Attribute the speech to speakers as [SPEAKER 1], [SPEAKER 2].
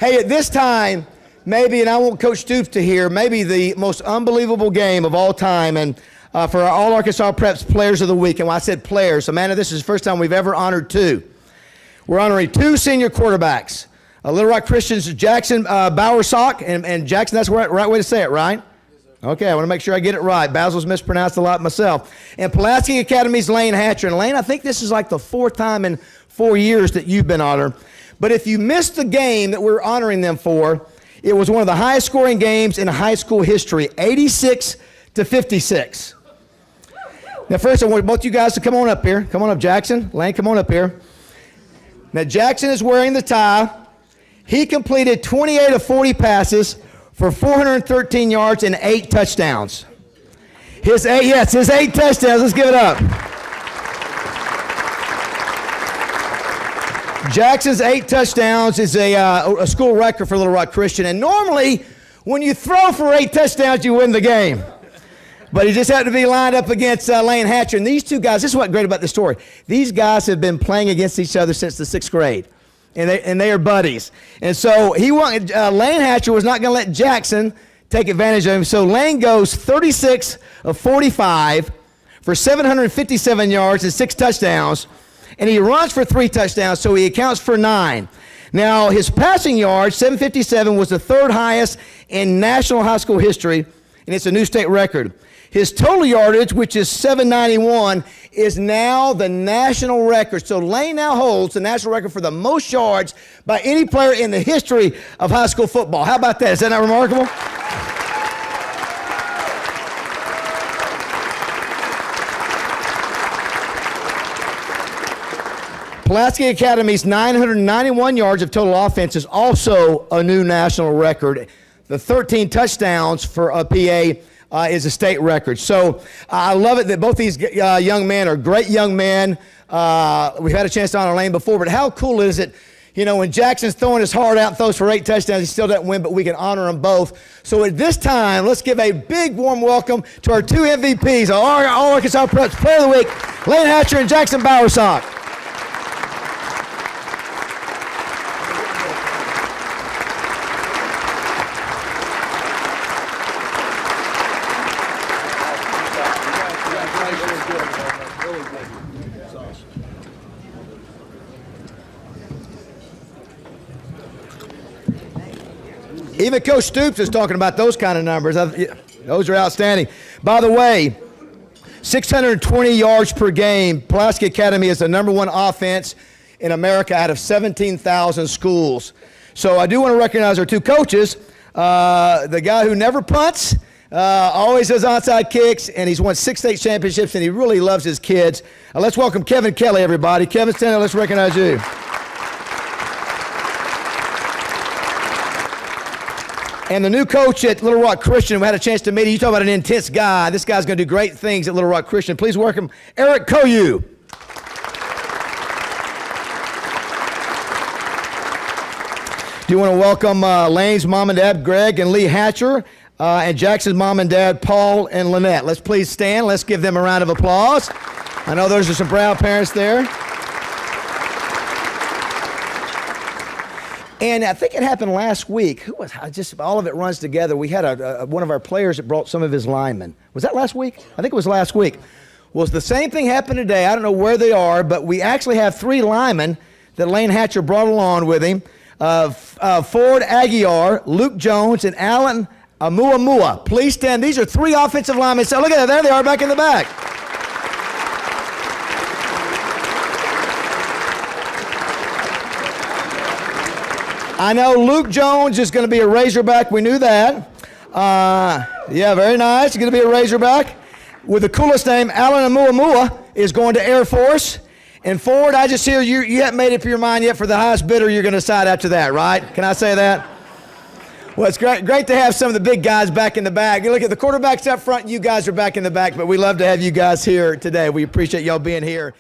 [SPEAKER 1] Hey, at this time, maybe, and I want Coach Stoops to hear, maybe the most unbelievable game of all time, and for our All Arkansas Preps Players of the Week. And when I said players, Amanda, this is the first time we've ever honored two. We're honoring two senior quarterbacks. Little Rock Christian's Jackson Bowersock, and Jackson, that's the right way to say it, right? Okay, I want to make sure I get it right. Basil's mispronounced a lot myself. And Pulaski Academy's Lane Hatcher. And Lane, I think this is like the fourth time in 4 years that you've been honored. But if you missed the game that we're honoring them for, it was one of the highest scoring games in high school history, 86-56. Now, first, I want both you guys to come on up here. Come on up, Jackson. Lane, come on up here. Now, Jackson is wearing the tie. He completed 28 of 40 passes for 413 yards and 8 touchdowns. His 8 touchdowns. Let's give it up. Jackson's 8 touchdowns is a school record for Little Rock Christian. And normally, when you throw for 8 touchdowns, you win the game. But he just happened to be lined up against Lane Hatcher. And these two guys, this is what's great about the story. These guys have been playing against each other since the 6th grade. And they are buddies. And so Lane Hatcher was not going to let Jackson take advantage of him. So Lane goes 36 of 45 for 757 yards and 6 touchdowns. And he runs for 3 touchdowns, so he accounts for 9. Now, his passing yards, 757, was the 3rd highest in national high school history, and it's a new state record. His total yardage, which is 791, is now the national record. So Lane now holds the national record for the most yards by any player in the history of high school football. How about that? Is that not remarkable? Pulaski Academy's 991 yards of total offense is also a new national record. The 13 touchdowns for a PA is a state record. So I love it that both these young men are great young men. We've had a chance to honor Lane before, but how cool is it, you know, when Jackson's throwing his heart out and throws for 8 touchdowns, he still doesn't win, but we can honor them both. So at this time, let's give a big warm welcome to our 2 MVPs, our All Arkansas Preps Player of the Week, Lane Hatcher and Jackson Bowersock. Even Coach Stoops is talking about those kind of numbers. Those are outstanding. By the way, 620 yards per game. Pulaski Academy is the #1 offense in America out of 17,000 schools. So I do want to recognize our 2 coaches. The guy who never punts, always does onside kicks, and he's won 6 state championships, and he really loves his kids. Let's welcome Kevin Kelly, everybody. Kevin, stand up. Let's recognize you. And the new coach at Little Rock Christian, we had a chance to meet him. You talk about an intense guy. This guy's going to do great things at Little Rock Christian. Please welcome Eric Koyu. Do you want to welcome Lane's mom and dad, Greg and Lee Hatcher, and Jackson's mom and dad, Paul and Lynette. Let's please stand. Let's give them a round of applause. I know those are some proud parents there. And I think it happened last week. Who was? Just all of it runs together. We had one of our players that brought some of his linemen. Was that last week? I think it was last week. Well, the same thing happened today. I don't know where they are, but we actually have 3 linemen that Lane Hatcher brought along with him. Ford Aguiar, Luke Jones, and Alan Amuamua. Please stand. These are 3 offensive linemen. So look at that. There they are back in the back. I know Luke Jones is going to be a Razorback. We knew that. Yeah, very nice. He's going to be a Razorback. With the coolest name, Alan Amuamua is going to Air Force. And Ford, I just hear you haven't made up your mind yet for the highest bidder. You're going to decide after that, right? Can I say that? Well, it's great to have some of the big guys back in the back. You look at the quarterbacks up front. You guys are back in the back, but we love to have you guys here today. We appreciate y'all being here.